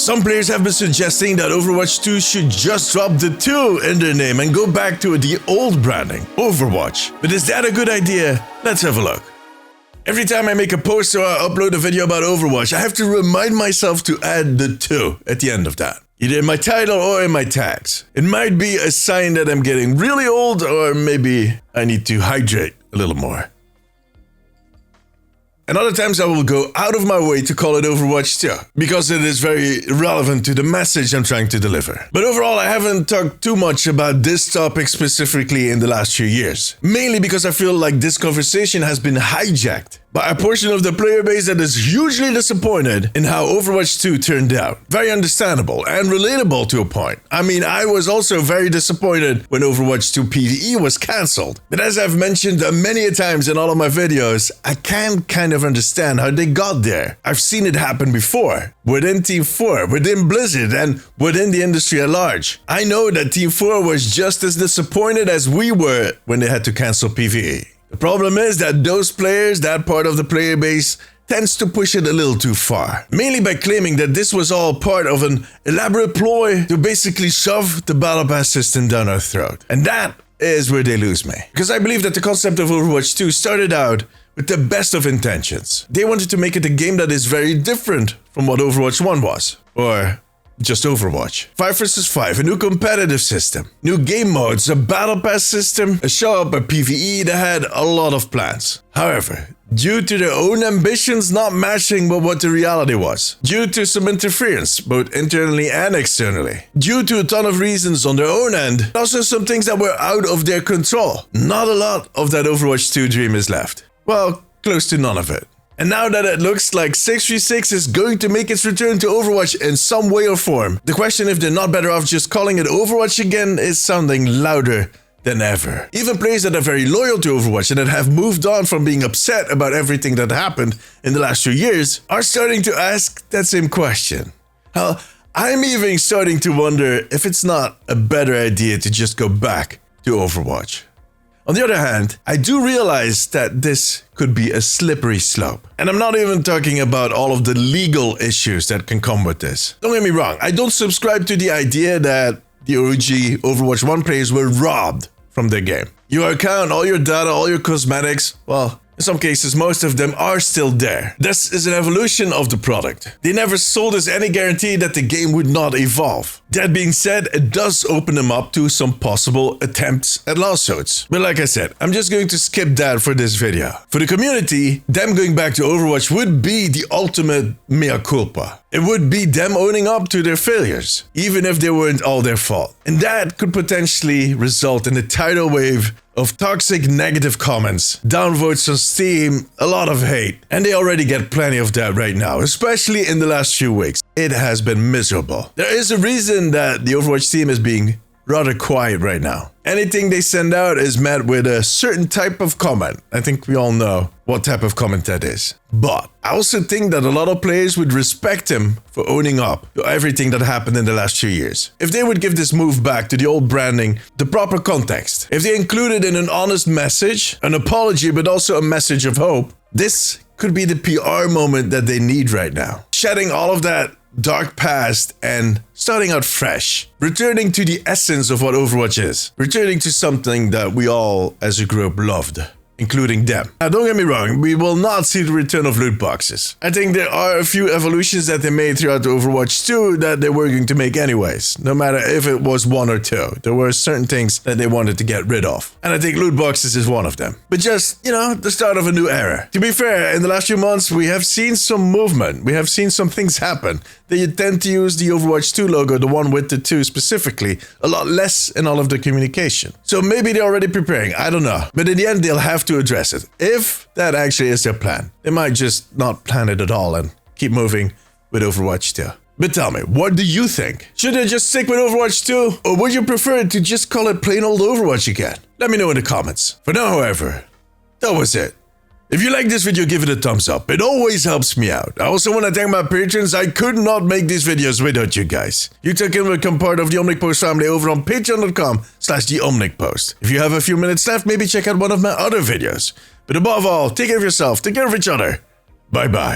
Some players have been suggesting that Overwatch 2 should just drop the 2 in their name and go back to the old branding, Overwatch. But is that a good idea? Let's have a look. Every time I make a post or I upload a video about Overwatch, I have to remind myself to add the 2 at the end of that. Either in my title or in my tags. It might be a sign that I'm getting really old, or maybe I need to hydrate a little more. And other times I will go out of my way to call it Overwatch 2, because it is very relevant to the message I'm trying to deliver. But overall, I haven't talked too much about this topic specifically in the last few years. Mainly because I feel like this conversation has been hijacked by a portion of the player base that is hugely disappointed in how Overwatch 2 turned out. Very understandable and relatable to a point. I mean, I was also very disappointed when Overwatch 2 PvE was cancelled. But as I've mentioned many a times in all of my videos, I can kind of understand how they got there. I've seen it happen before, within Team 4, within Blizzard, and within the industry at large. I know that Team 4 was just as disappointed as we were when they had to cancel PvE. The problem is that those players, that part of the player base, tends to push it a little too far. Mainly by claiming that this was all part of an elaborate ploy to basically shove the Battle Pass system down our throat. And that is where they lose me. Because I believe that the concept of Overwatch 2 started out with the best of intentions. They wanted to make it a game that is very different from what Overwatch 1 was. Or just Overwatch. 5 vs 5, a new competitive system, new game modes, a battle pass system, a show-up, a PvE. They had a lot of plans. However, due to their own ambitions not matching what the reality was, due to some interference, both internally and externally, due to a ton of reasons on their own end, also some things that were out of their control, not a lot of that Overwatch 2 dream is left. Well, close to none of it. And now that it looks like 636 is going to make its return to Overwatch in some way or form, the question if they're not better off just calling it Overwatch again is sounding louder than ever. Even players that are very loyal to Overwatch and that have moved on from being upset about everything that happened in the last few years are starting to ask that same question. Hell, I'm even starting to wonder if it's not a better idea to just go back to Overwatch. On the other hand, I do realize that this could be a slippery slope. And I'm not even talking about all of the legal issues that can come with this. Don't get me wrong, I don't subscribe to the idea that the OG Overwatch 1 players were robbed from their game. Your account, all your data, all your cosmetics, well, in some cases, most of them are still there. This is an evolution of the product. They never sold us any guarantee that the game would not evolve. That being said, it does open them up to some possible attempts at lawsuits. But like I said, I'm just going to skip that for this video. For the community, them going back to Overwatch would be the ultimate mea culpa. It would be them owning up to their failures, even if they weren't all their fault. And that could potentially result in a tidal wave of toxic negative comments, downvotes on Steam, a lot of hate. And they already get plenty of that right now, especially in the last few weeks. It has been miserable. There is a reason that the Overwatch team is being rather quiet right now. Anything they send out is met with a certain type of comment. I think we all know what type of comment that is. But I also think that a lot of players would respect him for owning up to everything that happened in the last few years. If they would give this move back to the old branding the proper context, if they included in an honest message, an apology, but also a message of hope, this could be the PR moment that they need right now. Shedding all of that dark past and starting out fresh. Returning to the essence of what Overwatch is. Returning to something that we all as a group loved, including them. Now don't get me wrong, we will not see the return of loot boxes. I think there are a few evolutions that they made throughout the Overwatch 2 that they were going to make anyways, no matter if it was 1 or 2. There were certain things that they wanted to get rid of. And I think loot boxes is one of them. But just, the start of a new era. To be fair, in the last few months, we have seen some movement. We have seen some things happen. They tend to use the Overwatch 2 logo, the one with the 2 specifically, a lot less in all of the communication. So maybe they're already preparing, I don't know. But in the end, they'll have to address it. If that actually is their plan. They might just not plan it at all and keep moving with Overwatch 2. But tell me, what do you think? Should they just stick with Overwatch 2? Or would you prefer to just call it plain old Overwatch again? Let me know in the comments. For now, however, that was it. If you like this video, give it a thumbs up. It always helps me out. I also want to thank my patrons. I could not make these videos without you guys. You took in to become part of the Omnic Post family over on patreon.com/theomnicpost. If you have a few minutes left, maybe check out one of my other videos. But above all, take care of yourself, take care of each other. Bye bye.